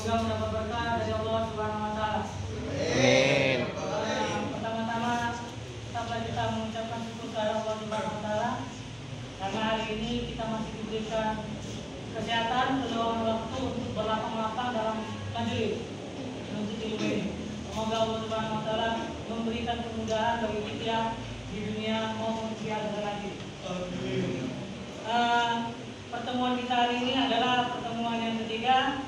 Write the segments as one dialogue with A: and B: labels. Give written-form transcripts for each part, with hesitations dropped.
A: Semoga mendapat berkah dari Allah Subhanahu wa taala.
B: Amin.
A: Pertama-tama kita mengucapkan syukur kepada Allah Subhanahu wa taala karena hari ini kita masih diberikan kesehatan, keluangan waktu untuk berlapang-lapang dalam majelis menuntut ilmu ini. Semoga Allah Subhanahu wa taala memberikan kemudahan bagi kita di dunia maupun di akhirat nanti. Pertemuan kita hari ini adalah pertemuan yang ketiga.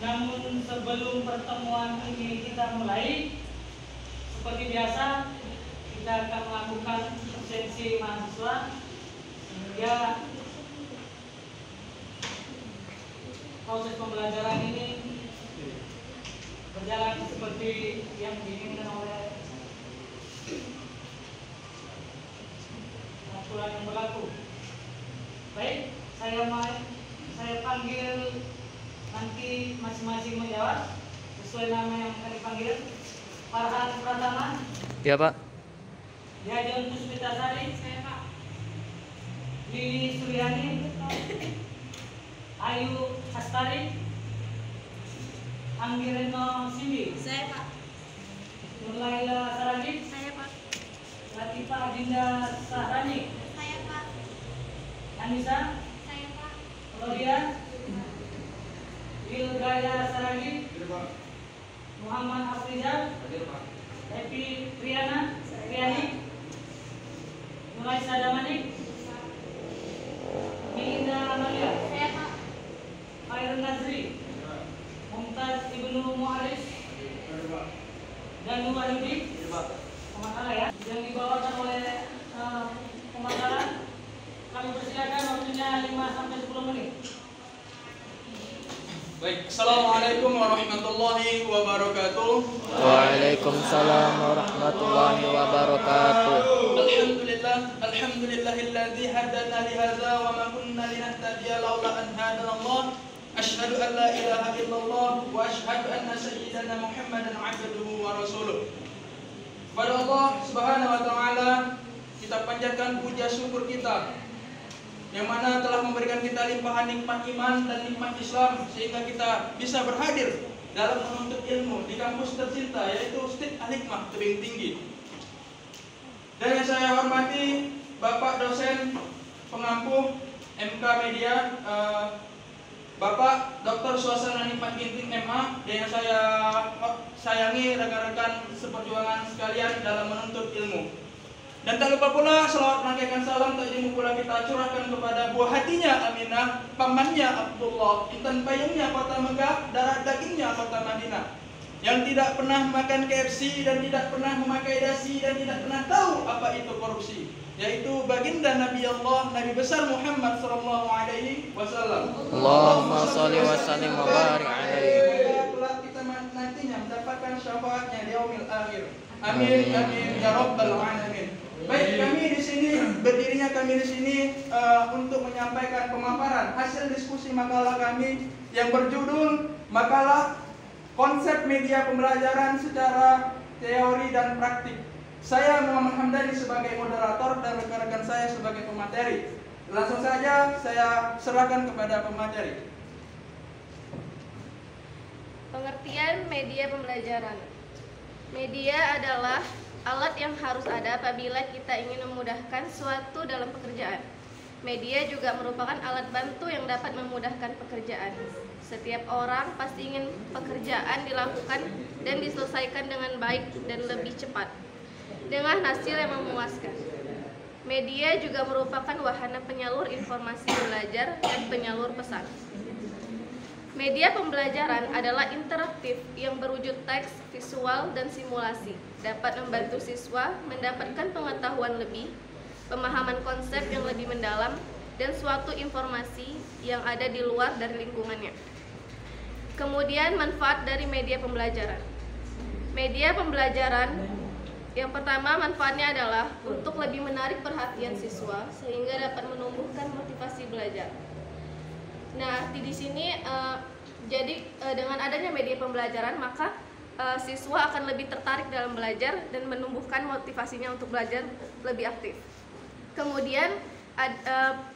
A: Namun sebelum pertemuan ini kita mulai, seperti biasa kita akan melakukan absensi mahasiswa sehingga proses pembelajaran ini berjalan seperti yang diinginkan oleh aturan yang berlaku. Baik, saya panggil nanti masing-masing menjawab sesuai nama yang akan dipanggil. Farhan Pratama.
B: Ya, Pak.
A: Diajon Puspitasari. Saya, Pak. Lili Suryani. Ayu Astari. Anggireno Sindi.
C: Saya, Pak.
A: Nurlaila Saragib.
C: Saya, Pak.
A: Latifah Dinda Sahrani.
C: Saya, Pak.
A: Anissa.
C: Saya, Pak.
A: Claudia. Ilgaya Saragib. Muhammad Afrizal. Epi Triana Triani. Mulai Sadamanik. Milinda Amalia.
C: Saya, Pak.
A: Khairul Nazri. Mumtaz Ibnu Mu'aris. Dan Wahyudi. Pemakaran ya, yang dibawakan oleh pemakaran. Kami persilakan waktunya 5-10 menit.
D: Baik, Assalamualaikum warahmatullahi wabarakatuh.
B: Waalaikumsalam warahmatullahi wabarakatuh.
D: Alhamdulillahilladzi hadana li hadza wa ma kunna linahtadiya laula an hadanallah. Asyhadu an la ilaha illallah wa asyhadu anna sayyidana Muhammadan abduhu wa rasuluh. Kepada Allah Subhanahu wa taala kita panjatkan puja syukur kita yang mana telah memberikan kita limpahan nikmat iman dan nikmat Islam sehingga kita bisa berhadir dalam menuntut ilmu di kampus tercinta yaitu Stit Al-Hikmah Tebing Tinggi. Dan yang saya hormati Bapak dosen pengampu MK Media, Bapak Dr. Suasana Nikmat Ginting MA, dan yang saya sayangi rekan-rekan seperjuangan sekalian dalam menuntut ilmu. Dan tak lupa pula selawat rangkaian salam tak ilmu pula kita curahkan kepada buah hatinya Aminah, pamannya Abdullah, intan payungnya kota Mekah, darah dagingnya kota Madinah, yang tidak pernah makan KFC dan tidak pernah memakai dasi dan tidak pernah tahu apa itu korupsi, yaitu baginda Nabi Allah, Nabi besar Muhammad sallallahu alaihi wasallam.
B: Allahumma shalli wa sallim wa barik alaihi.
D: Kelak kita nantinya mendapatkan syafaatnya di yaumil akhir. Amin amin ya rabbal alamin. Baik, berdirinya kami di sini untuk menyampaikan pemaparan hasil diskusi makalah kami yang berjudul makalah konsep media pembelajaran secara teori dan praktik. Saya Muhammad Hamdani sebagai moderator dan rekan-rekan saya sebagai pemateri. Langsung saja saya serahkan kepada pemateri.
C: Pengertian media pembelajaran. Media adalah alat yang harus ada apabila kita ingin memudahkan suatu dalam pekerjaan. Media juga merupakan alat bantu yang dapat memudahkan pekerjaan. Setiap orang pasti ingin pekerjaan dilakukan dan diselesaikan dengan baik dan lebih cepat, dengan hasil yang memuaskan. Media juga merupakan wahana penyalur informasi belajar dan penyalur pesan. Media pembelajaran adalah interaktif yang berwujud teks, visual, dan simulasi. Dapat membantu siswa mendapatkan pengetahuan lebih, pemahaman konsep yang lebih mendalam, dan suatu informasi yang ada di luar dari lingkungannya. Kemudian manfaat dari media pembelajaran. Media pembelajaran yang pertama manfaatnya adalah untuk lebih menarik perhatian siswa sehingga dapat menumbuhkan motivasi belajar. Nah, di sini dengan adanya media pembelajaran maka siswa akan lebih tertarik dalam belajar dan menumbuhkan motivasinya untuk belajar lebih aktif. Kemudian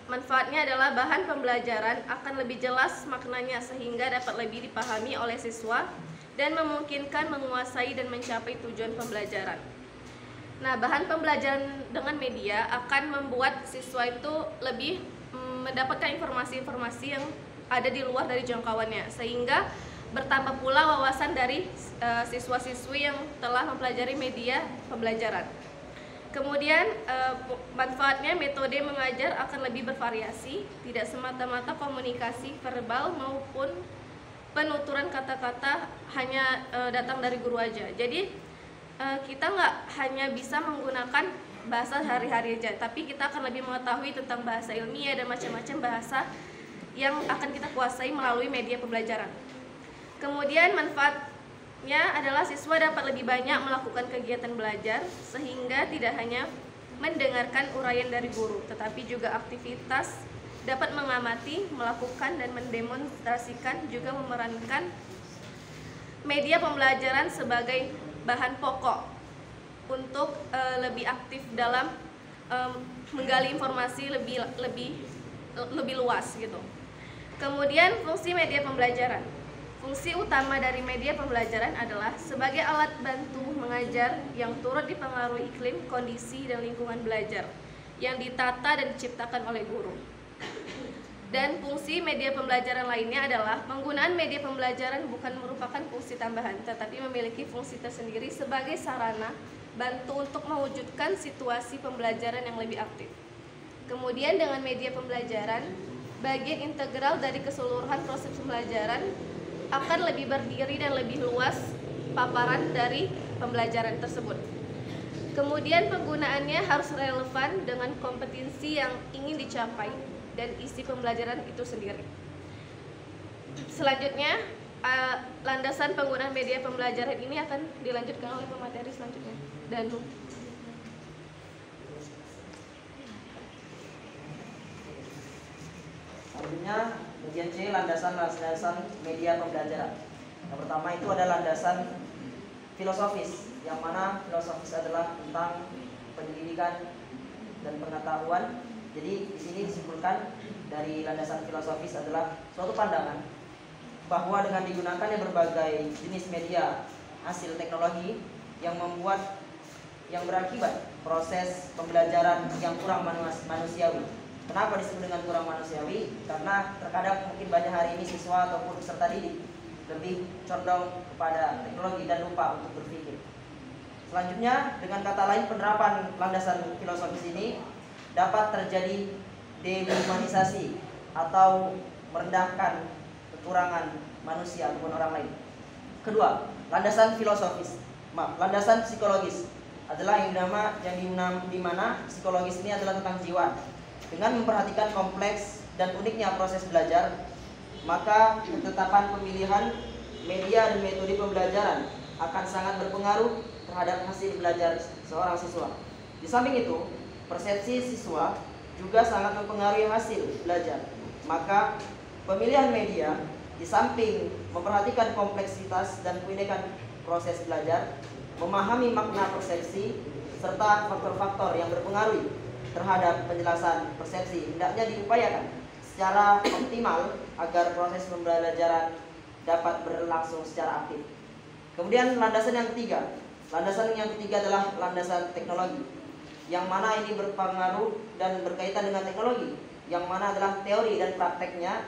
C: Manfaatnya adalah bahan pembelajaran akan lebih jelas maknanya sehingga dapat lebih dipahami oleh siswa dan memungkinkan menguasai dan mencapai tujuan pembelajaran. Nah, bahan pembelajaran dengan media akan membuat siswa itu lebih mendapatkan informasi-informasi yang ada di luar dari jangkauannya, sehingga bertambah pula wawasan dari siswa-siswi yang telah mempelajari media pembelajaran. Kemudian manfaatnya metode mengajar akan lebih bervariasi, tidak semata-mata komunikasi verbal maupun penuturan kata-kata hanya datang dari guru aja. Jadi kita nggak hanya bisa menggunakan bahasa hari-hari aja, tapi kita akan lebih mengetahui tentang bahasa ilmiah dan macam-macam bahasa yang akan kita kuasai melalui media pembelajaran. Kemudian manfaatnya adalah siswa dapat lebih banyak melakukan kegiatan belajar sehingga tidak hanya mendengarkan uraian dari guru, tetapi juga aktivitas dapat mengamati, melakukan dan mendemonstrasikan, juga memerankan media pembelajaran sebagai bahan pokok untuk lebih aktif dalam menggali informasi lebih luas gitu. Kemudian fungsi media pembelajaran. Fungsi utama dari media pembelajaran adalah sebagai alat bantu mengajar yang turut dipengaruhi iklim, kondisi, dan lingkungan belajar yang ditata dan diciptakan oleh guru. Dan fungsi media pembelajaran lainnya adalah penggunaan media pembelajaran bukan merupakan fungsi tambahan, tetapi memiliki fungsi tersendiri sebagai sarana bantu untuk mewujudkan situasi pembelajaran yang lebih aktif. Kemudian dengan media pembelajaran, bagian integral dari keseluruhan proses pembelajaran akan lebih berdiri dan lebih luas paparan dari pembelajaran tersebut. Kemudian penggunaannya harus relevan dengan kompetensi yang ingin dicapai dan isi pembelajaran itu sendiri. Selanjutnya, landasan penggunaan media pembelajaran ini akan dilanjutkan oleh pemateri selanjutnya. Danu.
E: Selanjutnya, bagian C, landasan media pembelajaran. Yang pertama itu adalah landasan filosofis, yang mana filosofis adalah tentang pendidikan dan pengetahuan. Jadi di sini disimpulkan dari landasan filosofis adalah suatu pandangan bahwa dengan digunakannya berbagai jenis media hasil teknologi yang berakibat proses pembelajaran yang kurang manusiawi. Kenapa disebut dengan kurang manusiawi? Karena terkadang mungkin banyak hari ini siswa ataupun peserta didik lebih condong kepada teknologi dan lupa untuk berpikir. Selanjutnya, dengan kata lain, penerapan landasan filosofis ini dapat terjadi dehumanisasi atau merendahkan kekurangan manusia ataupun orang lain. Kedua, landasan psikologis adalah yang di mana psikologis ini adalah tentang jiwa. Dengan memperhatikan kompleks dan uniknya proses belajar, maka ketetapan pemilihan media dan metode pembelajaran akan sangat berpengaruh terhadap hasil belajar seorang siswa. Di samping itu, persepsi siswa juga sangat mempengaruhi hasil belajar. Maka pemilihan media di samping memperhatikan kompleksitas dan keunikan proses belajar, memahami makna persepsi serta faktor-faktor yang berpengaruh terhadap penjelasan persepsi hendaknya diupayakan secara optimal agar proses pembelajaran dapat berlangsung secara aktif. Kemudian landasan yang ketiga adalah landasan teknologi, yang mana ini berpengaruh dan berkaitan dengan teknologi, yang mana adalah teori dan prakteknya,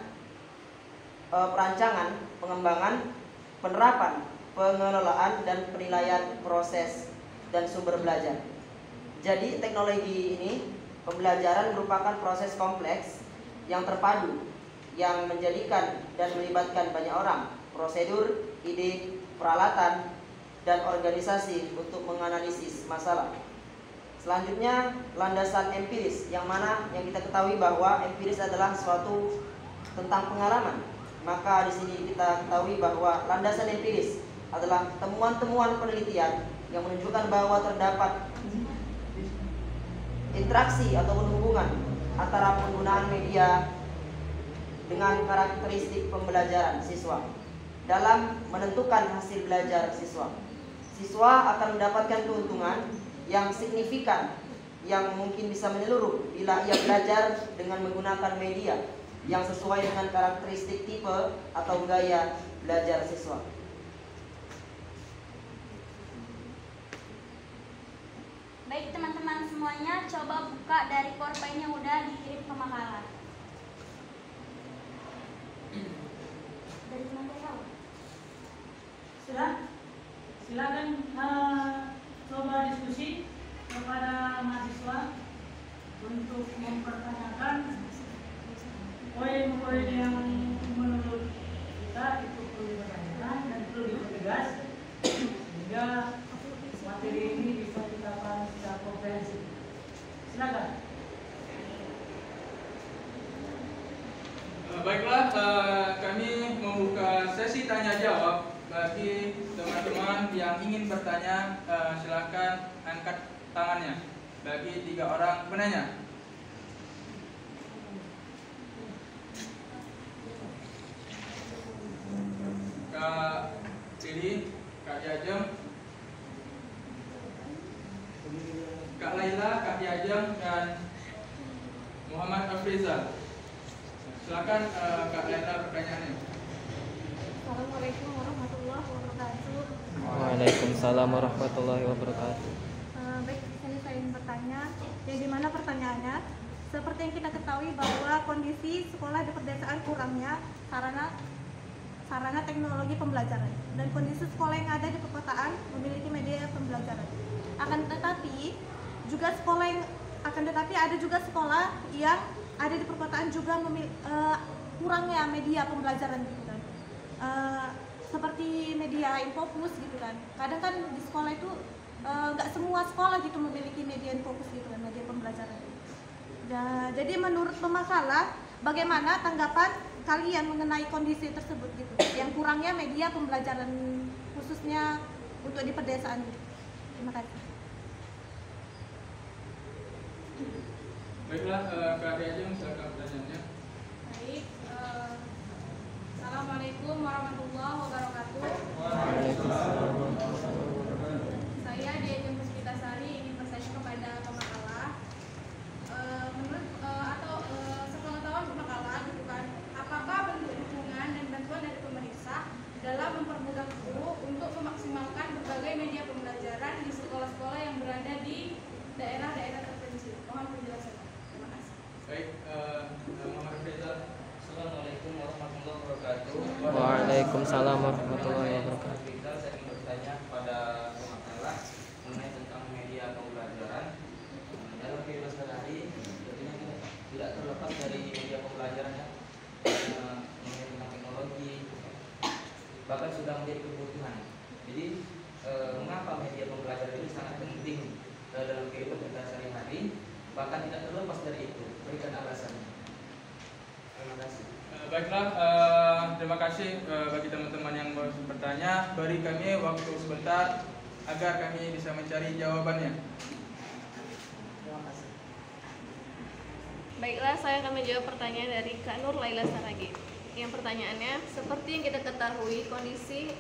E: perancangan, pengembangan, penerapan, pengelolaan, dan penilaian proses dan sumber belajar. Jadi teknologi ini, pembelajaran merupakan proses kompleks yang terpadu, yang menjadikan dan melibatkan banyak orang, prosedur, ide, peralatan, dan organisasi untuk menganalisis masalah. Selanjutnya, landasan empiris, yang kita ketahui bahwa empiris adalah suatu tentang pengalaman. Maka di sini kita ketahui bahwa landasan empiris adalah temuan-temuan penelitian yang menunjukkan bahwa terdapat interaksi ataupun hubungan antara penggunaan media dengan karakteristik pembelajaran siswa dalam menentukan hasil belajar siswa. Siswa akan mendapatkan keuntungan yang signifikan yang mungkin bisa menyeluruh bila ia belajar dengan menggunakan media yang sesuai dengan karakteristik tipe atau gaya belajar siswa.
F: Baik teman-teman semuanya, coba buka dari PowerPoint yang udah dikirim ke makalah. Dari mana tahu?
A: Sudah? Silakan coba diskusi kepada mahasiswa untuk mempertanyakan poin-poin yang menurut kita itu perlu dipertanyakan dan perlu dipertegas sehingga materi ini bisa kita pahami secara komprehensif. Silakan.
D: Baiklah, kami membuka sesi tanya jawab bagi teman-teman yang ingin bertanya. Silakan angkat tangannya bagi 3 orang penanya. Kak Cili, Kak Jajeng, Kak Laila, Kak Jajeng, dan Muhammad Afrizal. Silakan Kak Laila pertanyaannya.
C: Assalamualaikum warahmatullahi wabarakatuh.
B: Waalaikumsalam warahmatullahi wabarakatuh.
G: Baik, di sini saya ingin bertanya, yang dimana pertanyaannya, seperti yang kita ketahui bahwa kondisi sekolah di pedesaan kurangnya sarana teknologi pembelajaran dan kondisi sekolah yang ada di perkotaan memiliki media pembelajaran. Akan tetapi ada juga sekolah yang ada di perkotaan juga kurangnya media pembelajaran gitu kan. Seperti media Infopus gitu kan. Kadang kan di sekolah itu nggak semua sekolah gitu memiliki media Infopus gitu kan, media pembelajaran. Jadi menurut pemakalah, bagaimana tanggapan kalian mengenai kondisi tersebut gitu, yang kurangnya media pembelajaran khususnya untuk di pedesaan gitu. Terima kasih.
D: Baiklah, Kak Jajeng, silakan pertanyaannya.
C: Baik, Assalamualaikum warahmatullahi wabarakatuh.
B: Waalaikumsalam.
C: Saya Diajeng Puspitasari ingin bertanya kepada pemakalah. Menurut sepengetahuan pemakalah gitu kan, apakah bentuk dukungan dan bantuan dari pemerintah dalam mempermudah guru untuk memaksimalkan berbagai media pembelajaran di sekolah-sekolah yang berada di daerah-daerah terpencil? Mohon penjelasan. Terima kasih.
D: Baik, Muhammad Afrizal.
H: Assalamualaikum warahmatullahi wabarakatuh.
B: Waalaikumsalam warahmatullahi wabarakatuh.
H: Saya ingin bertanya kepada pemakalah mengenai tentang media pembelajaran. Dalam kehidupan sehari-hari, tentunya tidak terlepas dari media pembelajaran ya, mengenai tentang teknologi, bahkan sudah menjadi kebutuhan. Jadi, mengapa media pembelajaran ini sangat penting dalam kehidupan kita sehari-hari, bahkan tidak terlepas dari itu? Berikan alasannya. Terima kasih.
D: Baiklah, terima kasih bagi teman-teman yang bertanya. Beri kami waktu sebentar agar kami bisa mencari jawabannya.
E: Terima kasih.
C: Baiklah, saya akan menjawab pertanyaan dari Kak Nur Laila Saragi. Yang pertanyaannya, seperti yang kita ketahui, kondisi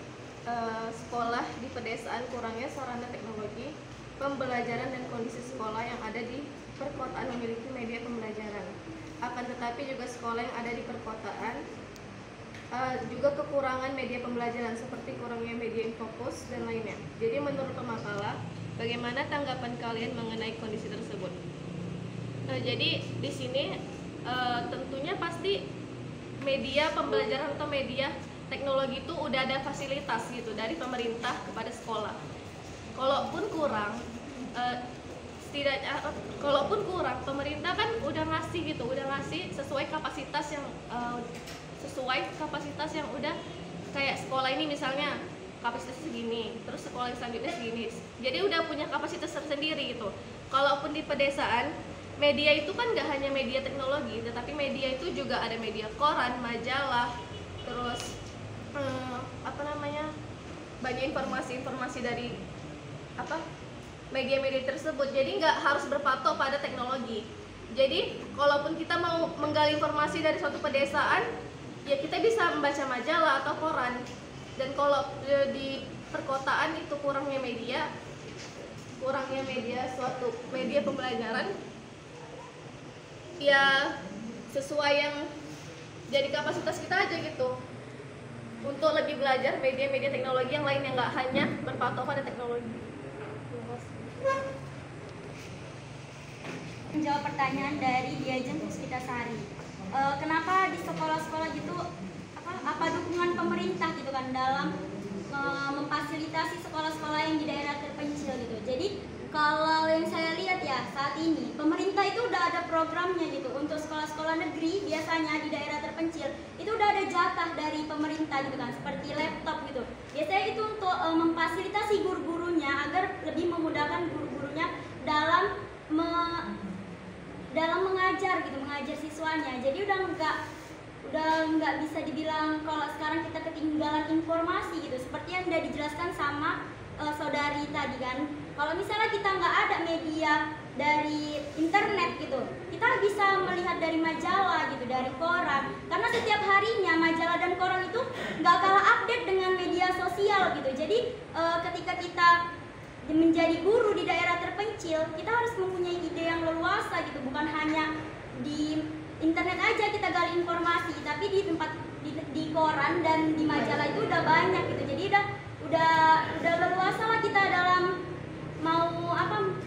C: sekolah di pedesaan kurangnya sarana teknologi pembelajaran dan kondisi sekolah yang ada di perkotaan memiliki media pembelajaran. Akan tetapi juga sekolah yang ada di perkotaan juga kekurangan media pembelajaran seperti kurangnya media Infopus dan lainnya. Jadi menurut pemakalah, bagaimana tanggapan kalian mengenai kondisi tersebut? Jadi di sini tentunya pasti media pembelajaran atau media teknologi itu udah ada fasilitas gitu dari pemerintah kepada sekolah. Kalaupun kurang, kalaupun kurang, pemerintah kan udah ngasih gitu, udah ngasih sesuai kapasitas yang udah kayak sekolah ini misalnya kapasitas segini, terus sekolah yang selanjutnya segini. Jadi udah punya kapasitas tersendiri gitu. Kalaupun di pedesaan, media itu kan nggak hanya media teknologi, tetapi media itu juga ada media koran, majalah, terus banyak informasi-informasi dari media-media tersebut. Jadi nggak harus berpatok pada teknologi. Jadi kalaupun kita mau menggali informasi dari suatu pedesaan, ya kita bisa membaca majalah atau koran. Dan kalau di perkotaan itu kurangnya media, kurangnya suatu media pembelajaran ya sesuai yang jadi kapasitas kita aja gitu, untuk lebih belajar media-media teknologi yang lain yang nggak hanya berpatok pada teknologi.
F: Menjawab pertanyaan dari Diajeng Puspitasari. Kenapa di sekolah-sekolah gitu apa dukungan pemerintah gitu kan dalam memfasilitasi sekolah-sekolah yang di daerah terpencil gitu. Jadi kalau yang saya lihat ya saat ini pemerintah itu udah ada programnya gitu untuk sekolah-sekolah negeri biasanya di daerah terpencil itu udah ada jatah dari pemerintah gitu kan, seperti laptop gitu. Biasanya itu untuk memfasilitasi guru-gurunya agar lebih memudahkan guru-gurunya dalam mengajar gitu, mengajar siswanya. Jadi udah nggak bisa dibilang kalau sekarang kita ketinggalan informasi gitu, seperti yang udah dijelaskan sama saudari tadi kan. Kalau misalnya kita nggak ada media dari internet gitu, kita bisa melihat dari majalah gitu, dari koran, karena setiap harinya majalah dan koran itu nggak kalah update dengan media sosial gitu. Jadi ketika kita menjadi guru di daerah terpencil, kita harus mempunyai ide yang leluasa gitu, bukan hanya di internet aja kita gali informasi, tapi di tempat di koran dan di majalah itu udah banyak gitu. Jadi udah leluasa lah kita dalam mau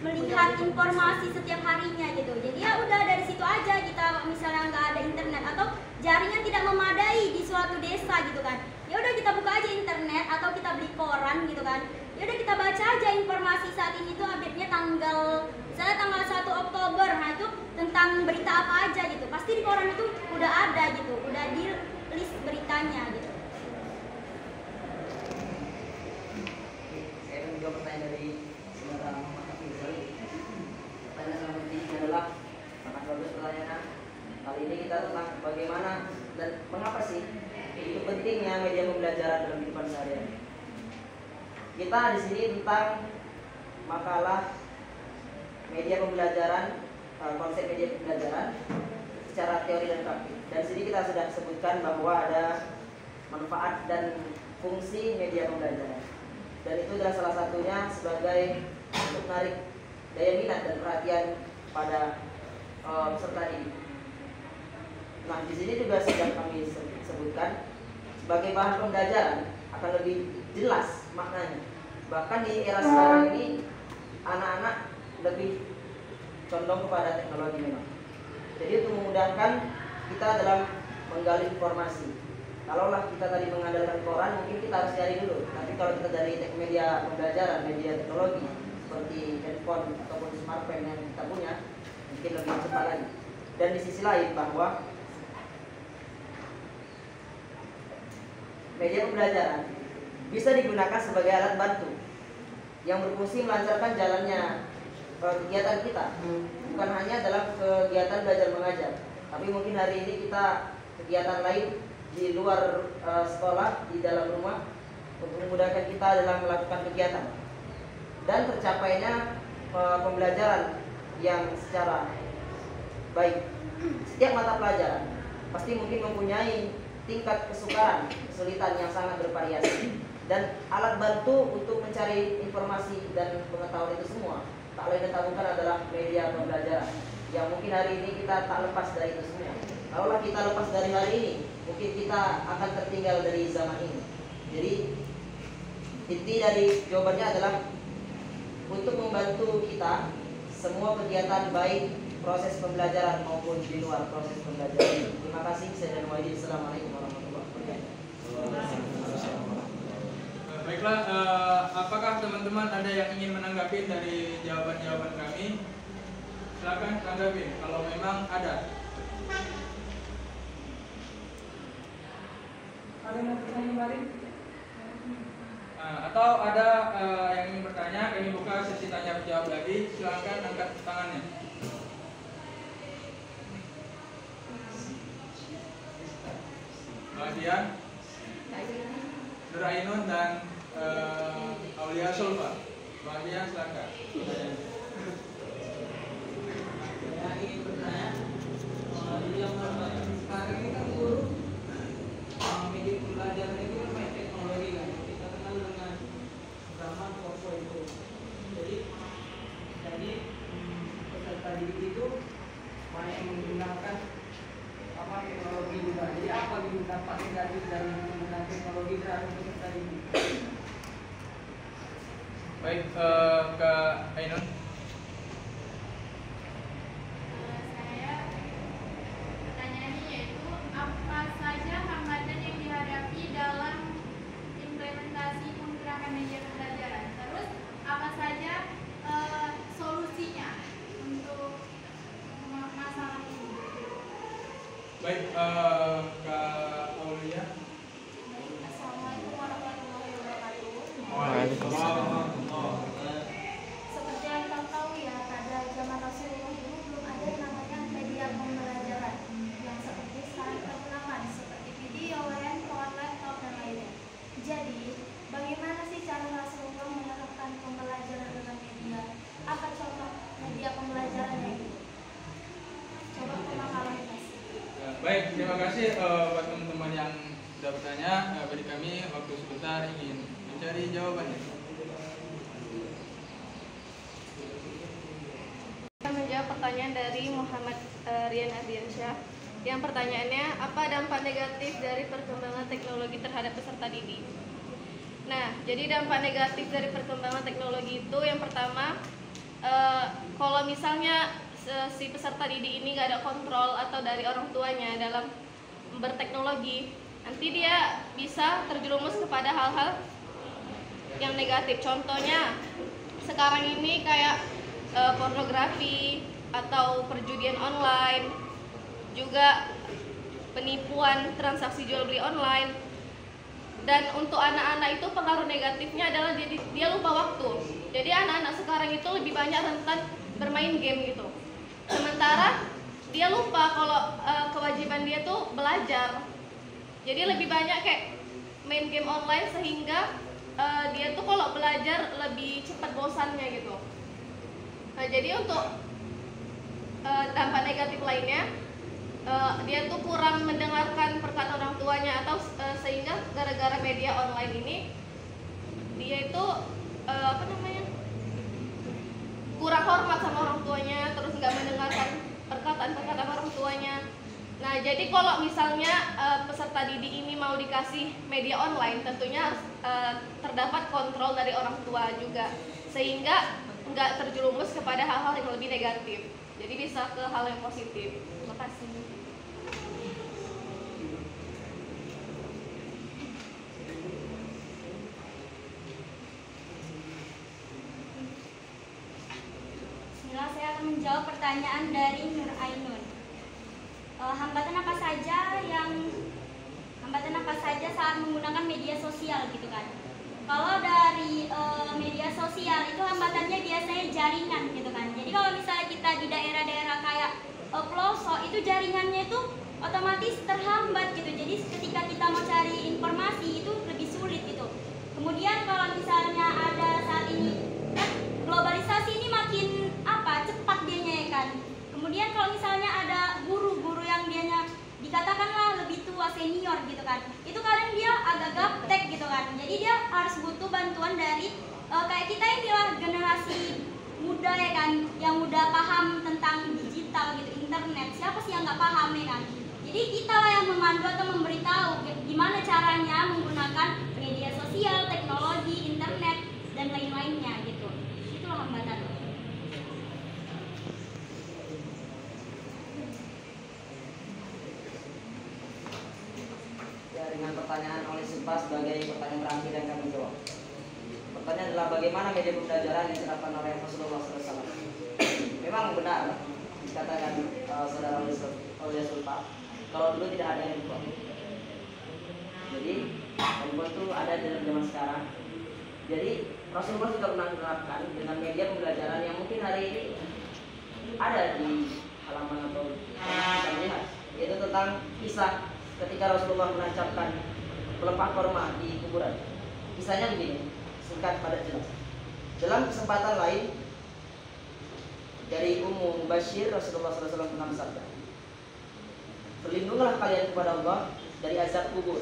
F: melihat informasi setiap harinya gitu. Jadi ya udah dari situ aja kita, misalnya nggak ada internet atau jaringan tidak memadai di suatu desa gitu kan, ya udah kita buka aja internet atau kita beli koran gitu kan. Ya udah kita baca aja informasi saat ini tuh update-nya misalnya tanggal 1 Oktober, nah itu tentang berita apa aja gitu. Pasti di koran itu udah ada gitu, udah di list beritanya gitu.
E: Saya menjawab pertanyaan dari saudara Muhammad Hafizul. Pertanyaan selanjutnya adalah sangat bagus pertanyaannya. Kali ini kita tentang bagaimana dan mengapa sih itu pentingnya media pembelajaran dalam kehidupan sehari-hari. Kita di sini tentang makalah media pembelajaran, konsep media pembelajaran secara teori dan praktik. Dan di sini kita sudah sebutkan bahwa ada manfaat dan fungsi media pembelajaran. Dan itu adalah salah satunya sebagai untuk menarik daya minat dan perhatian pada peserta didik. Nah, di sini juga sudah kami sebutkan sebagai bahan pembelajaran akan lebih jelas maknanya. Bahkan di era sekarang ini anak-anak lebih condong kepada teknologi memang. Jadi untuk memudahkan kita dalam menggali informasi. Kalaulah kita tadi mengandalkan koran, mungkin kita harus cari dulu. Tapi kalau kita dari media pembelajaran, media teknologi seperti handphone ataupun smartphone yang kita punya, mungkin lebih cepat lagi. Dan di sisi lain bahwa media pembelajaran bisa digunakan sebagai alat bantu yang berfungsi melancarkan jalannya kegiatan kita, bukan hanya dalam kegiatan belajar mengajar, tapi mungkin hari ini kita kegiatan lain di luar sekolah, di dalam rumah, untuk memudahkan kita dalam melakukan kegiatan dan tercapainya pembelajaran yang secara baik. Setiap mata pelajaran pasti mungkin mempunyai tingkat kesulitan yang sangat bervariasi, dan alat bantu untuk mencari informasi dan pengetahuan itu semua tak lain dan tak bukan adalah media pembelajaran yang mungkin hari ini kita tak lepas dari itu semua. Kalaulah kita lepas dari hari ini, mungkin kita akan tertinggal dari zaman ini. Jadi inti dari jawabannya adalah untuk membantu kita semua kegiatan baik proses pembelajaran maupun di luar proses pembelajaran. Terima kasih. Saya dan Wajid. Assalamualaikum warahmatullahi wabarakatuh.
D: Baiklah, apakah teman-teman ada yang ingin menanggapi dari jawaban-jawaban kami? Silakan tanggapi kalau memang ada.
A: Ada yang mau bertanya balik?
D: Atau ada yang ingin bertanya, kami buka sesi tanya jawab lagi. Silakan angkat tangannya. Kemudian Nurainun dan Aulia Sulfa. Kemudian silakan.
H: Saya ingin bertanya, sekarang ini kan guru media pembelajaran itu kan main teknologi kan, kita kenal dengan zaman 4.0. Jadi
D: Baik, Kak Ainun.
I: Saya pertanyaannya yaitu apa saja hambatan yang dihadapi dalam implementasi menggunakan media pembelajaran? Terus apa saja solusinya untuk masalah ini?
D: Baik, Kak Aulia.
F: Assalamualaikum warahmatullahi wabarakatuh.
B: Waalaikumsalam.
F: Seperti yang kita tahu ya, pada zaman Rasulullah dulu belum ada yang namanya media pembelajaran yang seperti sekarang kita gunakan, seperti video, handphone, laptop, dan lainnya. Jadi, bagaimana sih cara Rasulullah menerapkan pembelajaran dengan media? Apa contoh media pembelajarannya itu? Coba pemahaman kita.
D: Baik, terima kasih buat teman-teman yang sudah bertanya. Bagi kami waktu sebentar ingin mencari jawabannya.
C: Kita menjawab pertanyaan dari Muhammad Rian Ardiansyah. Yang pertanyaannya, apa dampak negatif dari perkembangan teknologi terhadap peserta didik? Nah, jadi dampak negatif dari perkembangan teknologi itu yang pertama, kalau misalnya si peserta didik ini nggak ada kontrol atau dari orang tuanya dalam berteknologi, nanti dia bisa terjerumus kepada hal-hal yang negatif. Contohnya sekarang ini kayak pornografi atau perjudian online, juga penipuan transaksi jual beli online. Dan untuk anak-anak itu pengaruh negatifnya adalah dia lupa waktu. Jadi anak-anak sekarang itu lebih banyak rentan bermain game gitu. Sementara dia lupa kalau kewajiban dia tuh belajar. Jadi lebih banyak kayak main game online sehingga dia tuh kalau belajar lebih cepat bosannya gitu. Nah, jadi untuk dampak negatif lainnya, dia tuh kurang mendengarkan perkataan orang tuanya, atau sehingga gara-gara media online ini dia itu kurang hormat sama orang tuanya, terus nggak mendengarkan perkataan orang tuanya. Nah, jadi kalau misalnya peserta didik ini mau dikasih media online, tentunya harus terdapat kontrol dari orang tua juga, sehingga nggak terjerumus kepada hal-hal yang lebih negatif. Jadi bisa ke hal yang positif. Terima kasih.
F: Bismillah, saya akan menjawab pertanyaan dari Nur Ainun. Hambatan apa saja saat menggunakan media sosial gitu kan? Kalau dari media sosial itu hambatannya biasanya jaringan gitu kan. Jadi kalau misalnya kita di daerah-daerah kayak pelosok, itu jaringannya itu otomatis terhambat gitu. Jadi ketika kita mau cari informasi itu lebih sulit gitu. Kemudian kalau misalnya ada saat ini globalisasi ini makin cepat dianya ya kan. Kemudian kalau misalnya ada guru-guru yang dianya dikatakanlah lebih tua senior gitu kan, itu kadang dia agak gaptek gitu kan. Jadi dia harus butuh bantuan dari kayak kita inilah generasi muda ya kan, yang udah paham tentang digital gitu, internet. Siapa sih yang nggak paham ya kan? Jadi kita lah yang memandu atau memberitahu gimana caranya menggunakan media sosial, teknologi, internet dan lain-lainnya gitu. Itulah hambatan.
E: Dengan pertanyaan oleh Silpa sebagai pertanyaan terakhir yang kami jawab. Pertanyaan adalah bagaimana media pembelajaran yang diterapkan oleh Rasulullah SAW. Memang benar dikatakan saudara oleh Silpa, kalau dulu tidak ada handphone. Jadi handphone itu ada dalam zaman sekarang. Jadi Rasulullah juga pernah menerapkan dengan media pembelajaran yang mungkin hari ini ada di halaman atau kita lihat, yaitu tentang kisah ketika Rasulullah menancapkan pelepah korma di kuburan. Kisahnya begini, singkat padat jelas. Dalam kesempatan lain dari Ummu Mubashir, Rasulullah SAW pernah bersabda, berlindunglah kalian kepada Allah dari azab kubur.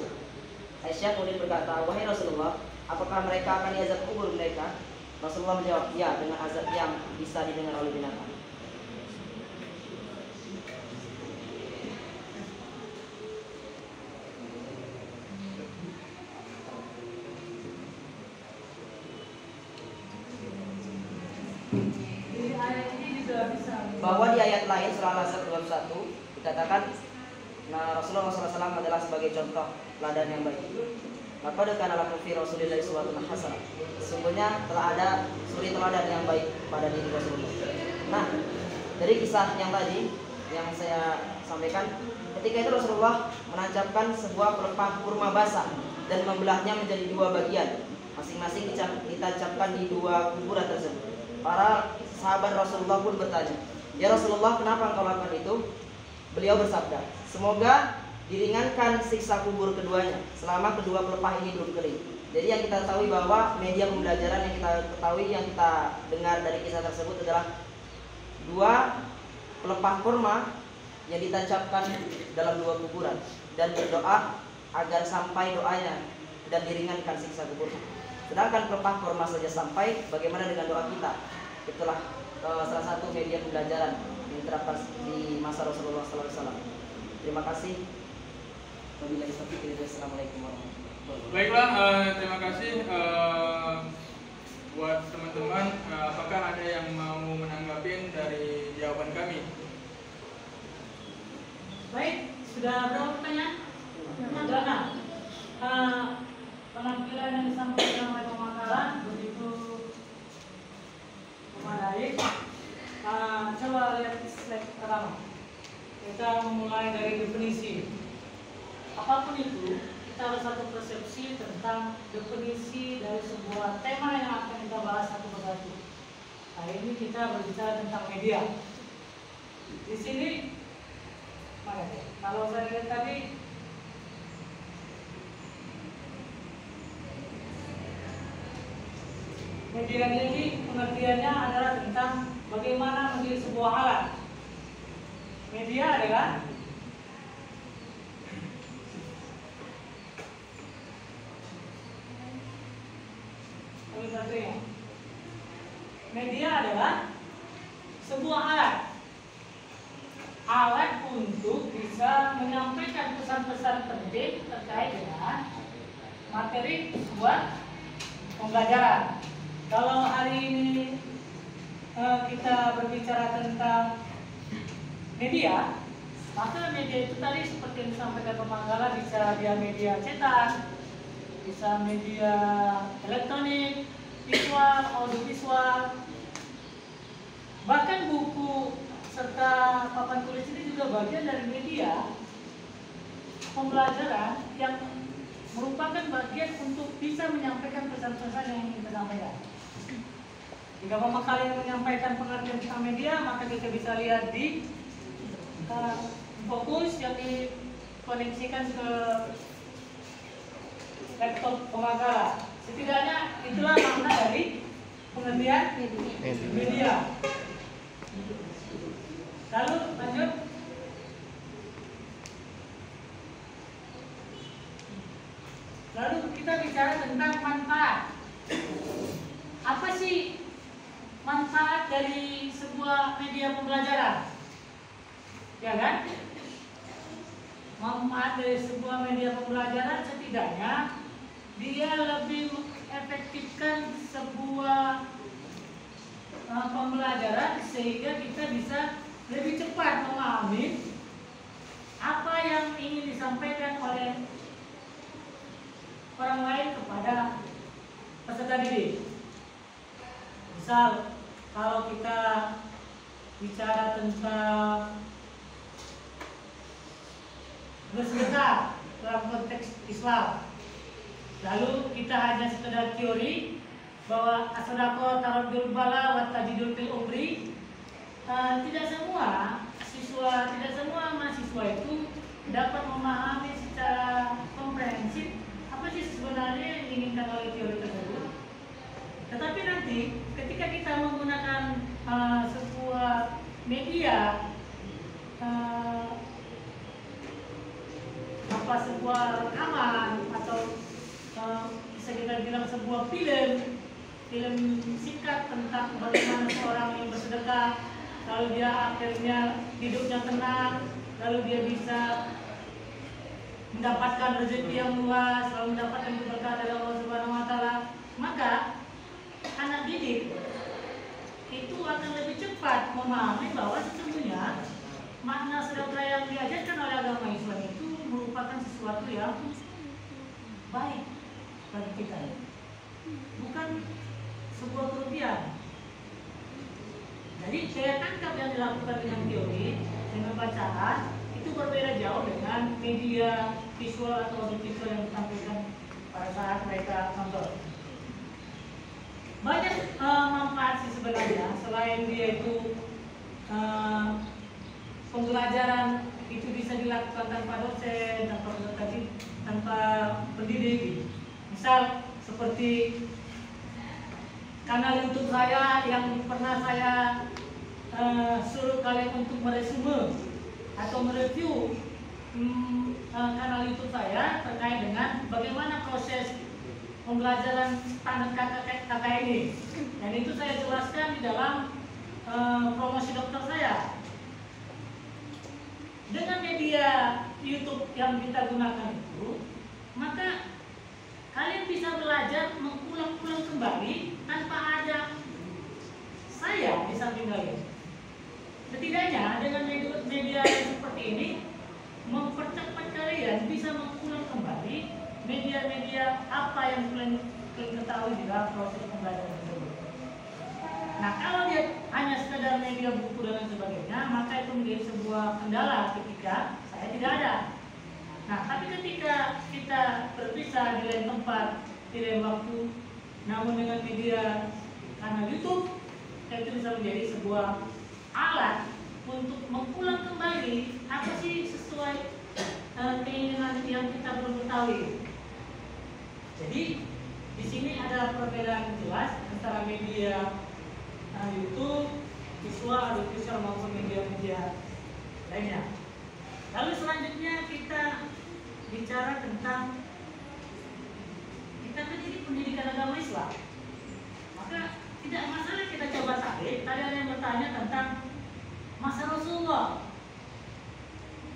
E: Aisyah kemudian berkata, wahai Rasulullah, apakah mereka akan diazab kubur mereka? Rasulullah menjawab, ya, dengan azab yang bisa didengar oleh binatang.
A: Di ayat ini juga bisa.
E: Bahwa di ayat lain surah Al-Asr 21 dikatakan, nah Rasulullah SAW adalah sebagai contoh teladan yang baik. Maka dekat lakum fi Rasulillahi uswatun hasanah. Sesungguhnya telah ada suri teladan yang baik pada diri Rasulullah. Nah, dari kisah yang tadi yang saya sampaikan, ketika itu Rasulullah menancapkan sebuah pelepah kurma basah dan membelahnya menjadi dua bagian, masing-masing ditancapkan di dua kuburan tersebut. Para sahabat Rasulullah pun bertanya, "Ya Rasulullah, kenapa engkau lakukan itu?" Beliau bersabda, "Semoga diringankan siksa kubur keduanya selama kedua pelepah ini belum kering." Jadi yang kita ketahui bahwa media pembelajaran yang kita ketahui, yang kita dengar dari kisah tersebut adalah dua pelepah kurma yang ditancapkan dalam dua kuburan dan berdoa agar sampai doanya dan diringankan siksa kubur. Sedangkan pelepah kurma saja sampai, bagaimana dengan doa kita? Itulah salah satu media pembelajaran yang diterapkan di masa Rasulullah SAW. Terima kasih. Wabillahi taufiq. Assalamualaikum warahmatullahi wabarakatuh.
D: Baiklah, terima kasih buat teman-teman. Apakah ada yang mau menanggapi dari jawaban kami?
A: Baik, sudah berapa pertanyaan? Sudah. Penampilan yang disampaikan oleh pemakaran begitu memadai. Coba lihat slide pertama. Kita memulai dari definisi. Apapun itu, kita harus satu persepsi tentang definisi dari sebuah tema yang akan kita bahas satu persatu. Nah, ini kita berbicara tentang media. Di sini, kalau saya lihat tadi, media ini pengertiannya adalah tentang bagaimana menjadi sebuah alat. Media adalah sebuah alat untuk bisa menyampaikan pesan-pesan penting terkait dengan materi sebuah pembelajaran. Kalau hari ini kita berbicara tentang media, maka media itu tadi seperti yang disampaikan Pemanggala, bisa dia media cetak, bisa media elektronik, visual, audiovisual, bahkan buku serta papan tulis ini juga bagian dari media pembelajaran yang merupakan bagian untuk bisa menyampaikan pesan-pesan yang ingin kita sampaikan. Jika Bapak kalian menyampaikan pengertian tentang media, maka kita bisa lihat di fokus yang dikoneksikan ke laptop Pemanggala. Setidaknya itulah makna dari pengertian media. Lalu lanjut. Lalu kita bicara tentang manfaat. Apa sih manfaat dari sebuah media pembelajaran? Ya kan? Manfaat dari sebuah media pembelajaran setidaknya dia lebih mengefektifkan sebuah pembelajaran sehingga kita bisa lebih cepat memahami apa yang ingin disampaikan oleh orang lain kepada peserta didik. Misal, kalau kita bicara tentang bersedekah dalam konteks Islam, lalu kita hanya sekedar teori bahwa as-sadaqah taradul bala wa tajidul fil umri, tidak semua mahasiswa itu dapat memahami secara komprehensif apa sih sebenarnya yang diinginkan oleh teori tersebut. Tetapi nanti ketika kita menggunakan sebuah media, sebuah rekaman atau bisa kita bilang sebuah film singkat tentang bagaimana seorang yang bersedekah, lalu dia akhirnya hidupnya tenang, lalu dia bisa mendapatkan rezeki yang luas, lalu mendapatkan keberkahan dari Allah Subhanahu wa Ta'ala. Maka anak didik sesuatu yang baik bagi kita, bukan sebuah kerugian. Jadi saya tangkap yang dilakukan dengan teori, dengan bacaan itu berbeda jauh dengan media visual atau audiovisual yang ditampilkan pada saat mereka nonton. Banyak manfaat sih sebenarnya, selain dia itu pembelajaran itu bisa dilakukan tanpa dosen, tanpa pendidik. Misal seperti kanal YouTube saya yang pernah saya suruh kalian untuk meresume atau mereview kanal YouTube saya terkait dengan bagaimana proses pembelajaran standar KK ini. Dan itu saya jelaskan di dalam promosi dokter saya. Dengan media YouTube yang kita gunakan itu, maka kalian bisa belajar mengulang-ulang kembali tanpa ada saya di samping kalian. Setidaknya dengan media seperti ini mempercepat kalian bisa mengulang kembali media-media apa yang kalian ketahui di dalam proses pembelajaran tersebut. Nah, kalau dia hanya sekedar media buku dan sebagainya, maka itu menjadi sebuah kendala ketika saya tidak ada. Nah, tapi ketika kita berpisah di lain tempat, di lain waktu, namun dengan media kanal YouTube, itu bisa menjadi sebuah alat untuk mengulang kembali apa sih sesuai keinginan yang kita belum ketahui. Jadi di sini ada perbedaan jelas antara media YouTube, visual, audiovisual maupun media-media lainnya. Lalu selanjutnya kita bicara tentang kita kan ini pendidikan agama Islam. Maka tidak masalah kita coba tarik. Tadi ada yang bertanya tentang masa Rasulullah.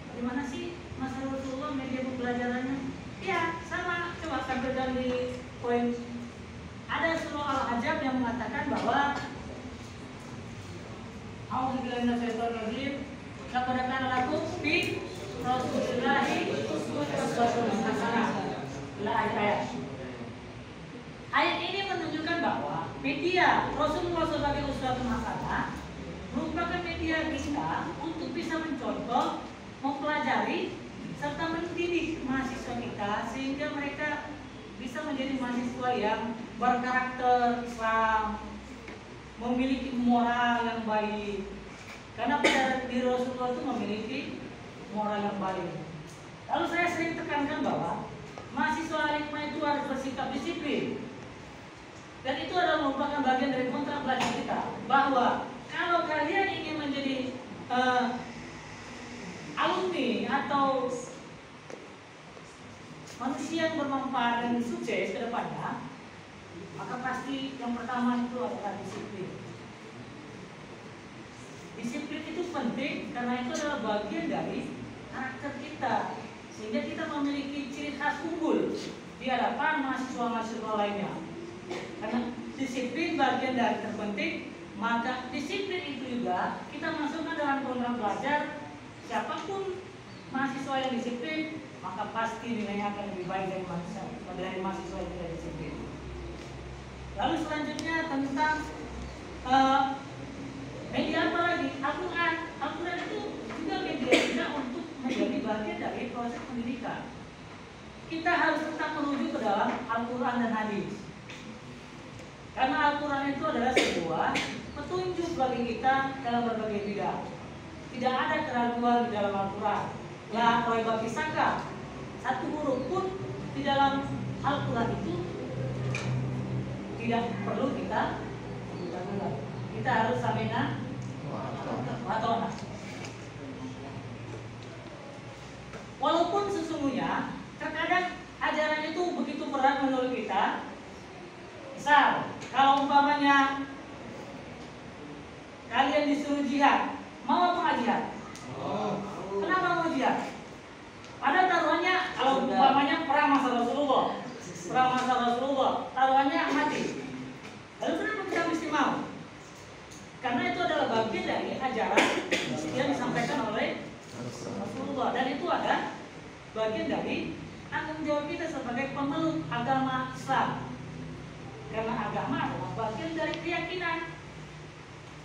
A: Bagaimana sih masa Rasulullah media pembelajarannya? Ya, sama. Coba tampilkan di poin. Ada surah Al-Ahzab yang mengatakan bahwa A'udzubillahi minasyaitonirrajim. Laqad kana lakum fi Rasulillahi uswatun hasanah. Ayat. Ayat ini menunjukkan bahwa media Rasulullah sebagai uswatun hasanah merupakan media kita untuk bisa mencontoh, mempelajari, serta mendidik mahasiswa kita sehingga mereka bisa menjadi mahasiswa yang berkarakter Islam, memiliki moral yang baik. Karena pada diri Rasulullah itu memiliki moral yang baik. Lalu saya sering tekankan bahwa mahasiswa Al-Hikmah itu harus bersikap disiplin. Dan itu adalah merupakan bagian dari kontrak belajar kita. Bahwa kalau kalian ingin menjadi alumni atau manusia yang bermanfaat dan sukses ke depannya, maka pasti yang pertama itu adalah disiplin. Disiplin itu penting karena itu adalah bagian dari karakter kita, sehingga kita memiliki ciri khas unggul di hadapan mahasiswa-mahasiswa lainnya. Karena disiplin bagian dari terpenting, maka disiplin itu juga kita masukkan dalam program belajar. Siapapun mahasiswa yang disiplin, maka pasti nilainya akan lebih baik dari mahasiswa yang tidak disiplin. Lalu selanjutnya tentang media apa lagi? Al-Quran. Al-Quran itu juga media kita untuk menjadi bagian dari proses pendidikan. Kita harus tetap menuju ke dalam Al-Quran dan hadis. Karena Al-Quran itu adalah sebuah petunjuk bagi kita dalam berbagai bidang. Tidak ada keraguan di dalam Al-Quran. La raiba fi saka. Satu huruf pun di dalam Al-Quran itu tidak perlu kita ragukan. Kita harus sami'na wa ata'na. Walaupun sesungguhnya terkadang ajaran itu begitu berat menurut kita. Misal, kalau umpamanya kalian disuruh jihad, mau apa nggak jihad? Kenapa mau jihad? Ada taruhannya, kalau umpamanya perang masa Rasulullah, taruhannya mati. Lalu kenapa kita mesti mau? Karena itu adalah bagian dari ajaran yang disampaikan oleh Rasulullah, dan itu ada bagian dari tanggung jawab kita sebagai pemeluk agama Islam. Karena agama adalah bagian dari keyakinan,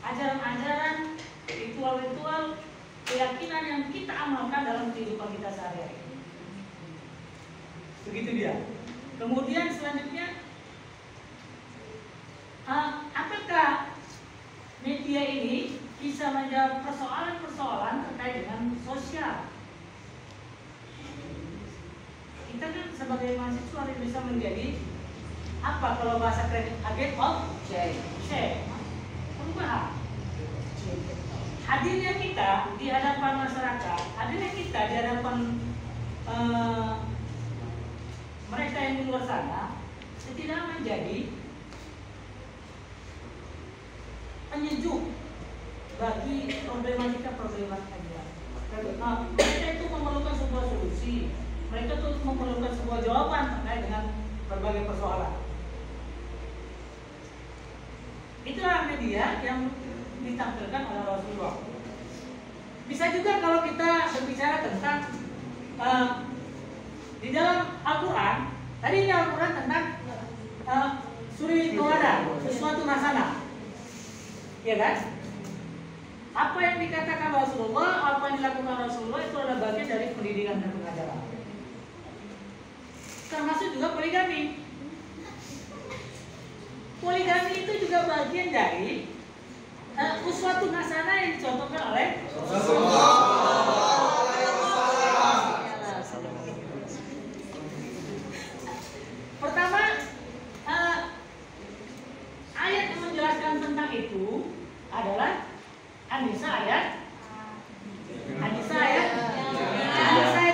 A: ajaran-ajaran, ritual-ritual, keyakinan yang kita amalkan dalam kehidupan kita sehari-hari. Begitu dia. Kemudian selanjutnya, apakah media ini bisa menjawab persoalan-persoalan terkait dengan sosial? Kita kan sebagai mahasiswa bisa menjadi apa kalau bahasa kredit agent of change, perubahan. Hadirnya kita di hadapan masyarakat, hadirnya kita di hadapan mereka yang di luar sana, setidaknya menjadi penyejuk bagi problematika dia. Mereka itu memerlukan sebuah solusi, mereka itu memerlukan sebuah jawaban terkait dengan berbagai persoalan. Itulah media yang ditampilkan oleh Rasulullah. Bisa juga kalau kita berbicara tentang di dalam Al-Quran, tadi ini Al-Quran tentang suri tauladan, sesuatu nasana, ya kan? Apa yang dikatakan Rasulullah, apa yang dilakukan Rasulullah itu adalah bagian dari pendidikan dan pengajaran. Termasuk juga poligami. Poligami itu juga bagian dari uswatun hasanah yang dicontohkan oleh Rasulullah. Pertama, ayat yang menjelaskan tentang itu adalah An-Nisa ayat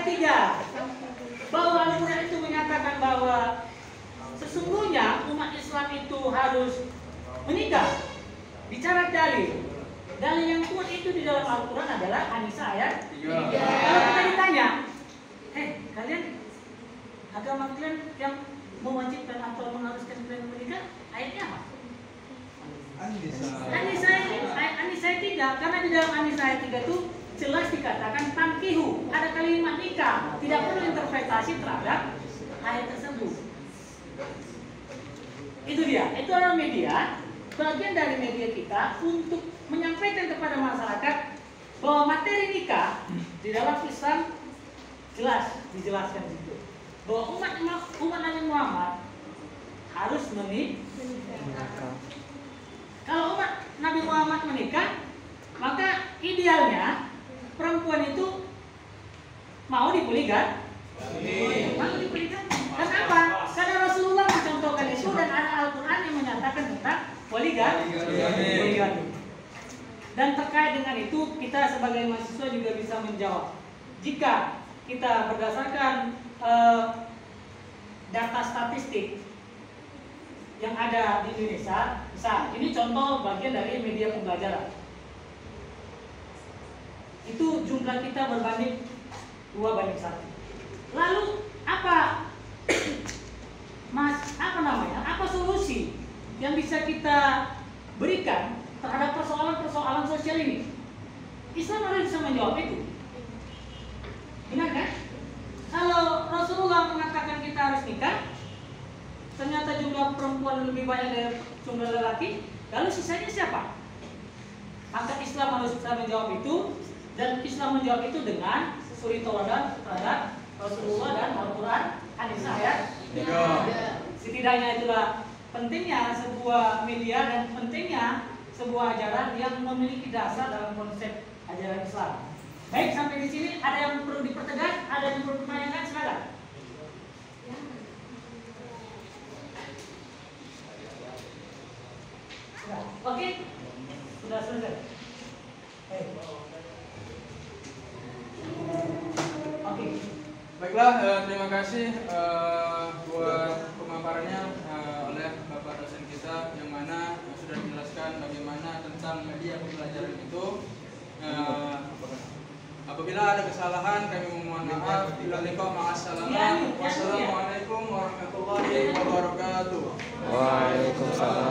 A: 3. Bahwa Al-Quran itu menyatakan bahwa sesungguhnya umat Islam itu harus menikah. Bicara dalil yang kuat itu di dalam Al-Quran adalah An-Nisa ayat 3. Kalau kita ditanya, kalian agama kalian yang mewajibkan atau mengharuskan kalian menikah, ayatnya apa? An-Nisa ayat 3. Karena di dalam An-Nisa ayat 3 itu jelas dikatakan tankihu, ada kalimat nikah, tidak perlu interpretasi terhadap ayat tersebut. Itu dia, itu adalah media, bagian dari media kita untuk menyampaikan kepada masyarakat bahwa materi nikah di dalam Islam jelas dijelaskan itu, bahwa umat Nabi Muhammad harus menikah. Kalau umat Nabi Muhammad menikah, maka idealnya perempuan itu mau dipoligami. Mau dipoligami. Kenapa? Karena Rasulullah mencontohkan itu dan ada Al-Quran yang menyatakan tentang poligami. Dan terkait dengan itu, kita sebagai mahasiswa juga bisa menjawab. Jika kita berdasarkan data statistik yang ada di Indonesia, ini contoh bagian dari media pembelajaran. Itu jumlah kita berbanding 2:1. Lalu apa solusi yang bisa kita berikan terhadap persoalan-persoalan sosial ini? Islam harus bisa menjawab itu. Benar kan? Kalau Rasulullah mengatakan kita harus nikah, ternyata jumlah perempuan lebih banyak dari jumlah lelaki, lalu sisanya siapa? Maka Islam harus bisa menjawab itu, dan Islam menjawab itu dengan suri tauladan terhadap Rasulullah dan Al-Quran An-Nisa ayat 3. Setidaknya itulah pentingnya sebuah media dan pentingnya sebuah ajaran yang memiliki dasar dalam konsep ajaran Islam. Baik, sampai di sini ada yang perlu dipertegas, ada yang perlu ditanyakan, silakan. Oke, sudah selesai. Oke.
D: Baiklah, terima kasih buat pemaparannya oleh Bapak dosen kita yang mana sudah menjelaskan bagaimana tentang media pembelajaran itu. Apabila ada kesalahan kami mohon maaf. Wassalamualaikum warahmatullahi wabarakatuh.
B: Waalaikumsalam.